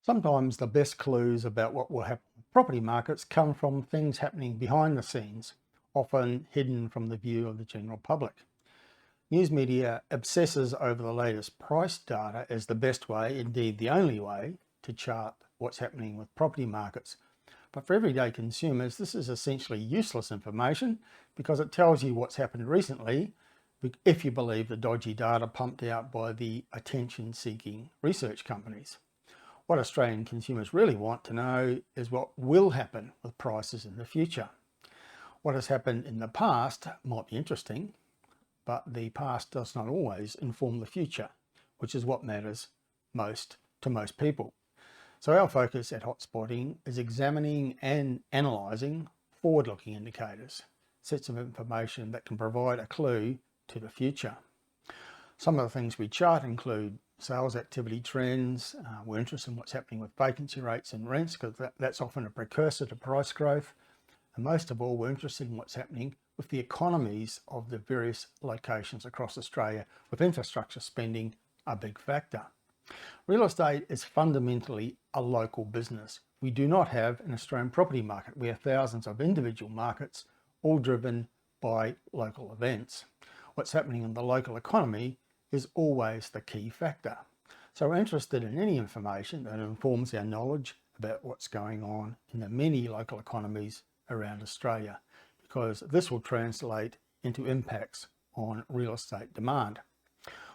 Sometimes the best clues about what will happen with property markets come from things happening behind the scenes, often hidden from the view of the general public. News media obsesses over the latest price data as the best way, indeed the only way, to chart what's happening with property markets. But for everyday consumers, this is essentially useless information because it tells you what's happened recently if you believe the dodgy data pumped out by the attention-seeking research companies. What Australian consumers really want to know is what will happen with prices in the future. What has happened in the past might be interesting, but the past does not always inform the future, which is what matters most to most people. So our focus at Hotspotting is examining and analysing forward-looking indicators, sets of information that can provide a clue to the future. Some of the things we chart include sales activity trends. We're interested in what's happening with vacancy rates and rents because that's often a precursor to price growth. And most of all, we're interested in what's happening with the economies of the various locations across Australia, with infrastructure spending a big factor. Real estate is fundamentally a local business. We do not have an Australian property market. We have thousands of individual markets, all driven by local events. What's happening in the local economy is always the key factor. So we're interested in any information that informs our knowledge about what's going on in the many local economies around Australia, because this will translate into impacts on real estate demand.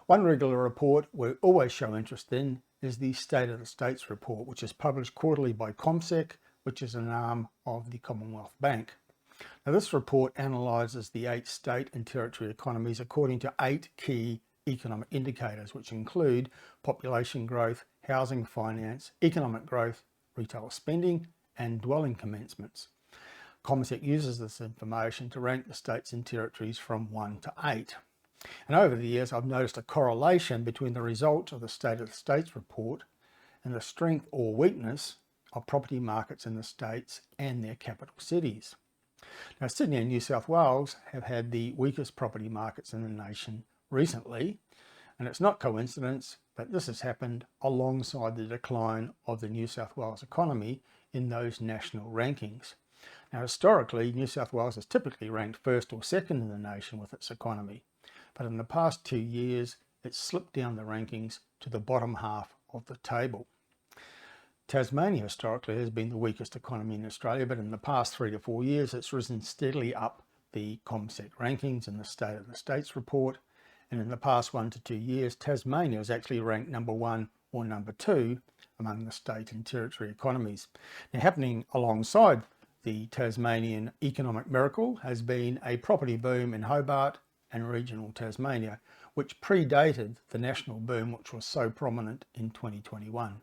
One regular report we always show interest in is the State of the States report, which is published quarterly by CommSec, which is an arm of the Commonwealth Bank. Now, this report analyses the 8 state and territory economies according to 8 key economic indicators, which include population growth, housing finance, economic growth, retail spending, and dwelling commencements. CommSec uses this information to rank the states and territories from 1 to 8. And over the years, I've noticed a correlation between the results of the State of the States report and the strength or weakness of property markets in the states and their capital cities. Now, Sydney and New South Wales have had the weakest property markets in the nation recently, and it's not coincidence that this has happened alongside the decline of the New South Wales economy in those national rankings. Now, historically, New South Wales has typically ranked first or second in the nation with its economy, but in the past 2 years, it's slipped down the rankings to the bottom half of the table. Tasmania historically has been the weakest economy in Australia, but in the past 3 to 4 years, it's risen steadily up the CommSec rankings in the State of the States report. And in the past 1 to 2 years, Tasmania is actually ranked number 1 or number 2 among the state and territory economies. Now, happening alongside the Tasmanian economic miracle has been a property boom in Hobart and regional Tasmania, which predated the national boom, which was so prominent in 2021.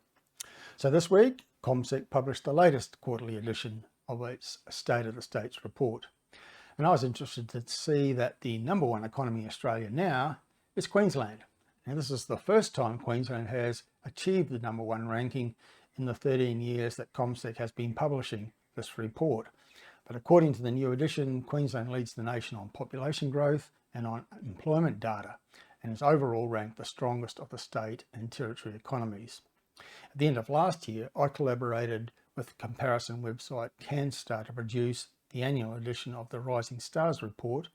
So this week, CommSec published the latest quarterly edition of its State of the States report. And I was interested to see that the number 1 economy in Australia now is Queensland. Now, this is the first time Queensland has achieved the number 1 ranking in the 13 years that CommSec has been publishing this report. But according to the new edition, Queensland leads the nation on population growth and on employment data, and is overall ranked the strongest of the state and territory economies. At the end of last year, I collaborated with the comparison website CanStar to produce the annual edition of the Rising Stars report,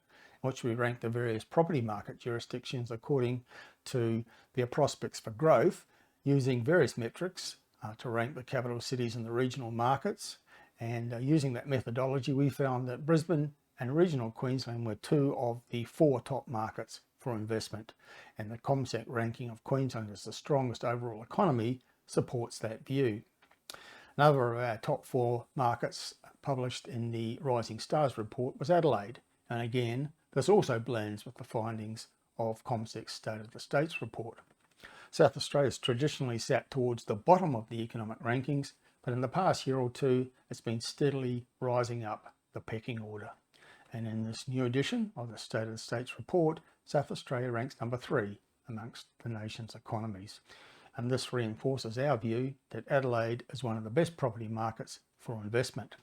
in which we rank the various property market jurisdictions according to their prospects for growth, using various metrics to rank the capital cities and the regional markets. And using that methodology, we found that Brisbane and regional Queensland were 2 of the 4 top markets for investment. And the CommSec ranking of Queensland as the strongest overall economy supports that view. Another of our top 4 markets published in the Rising Stars report was Adelaide. And again, this also blends with the findings of CommSec's State of the States report. South Australia's traditionally sat towards the bottom of the economic rankings, but in the past year or 2, it's been steadily rising up the pecking order. And in this new edition of the State of the States report, South Australia ranks number 3 amongst the nation's economies. And this reinforces our view that Adelaide is one of the best property markets for investment.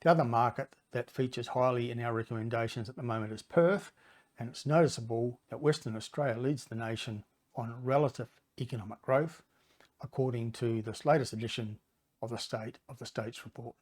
The other market that features highly in our recommendations at the moment is Perth, and it's noticeable that Western Australia leads the nation on relative economic growth, according to this latest edition of the State of the States report.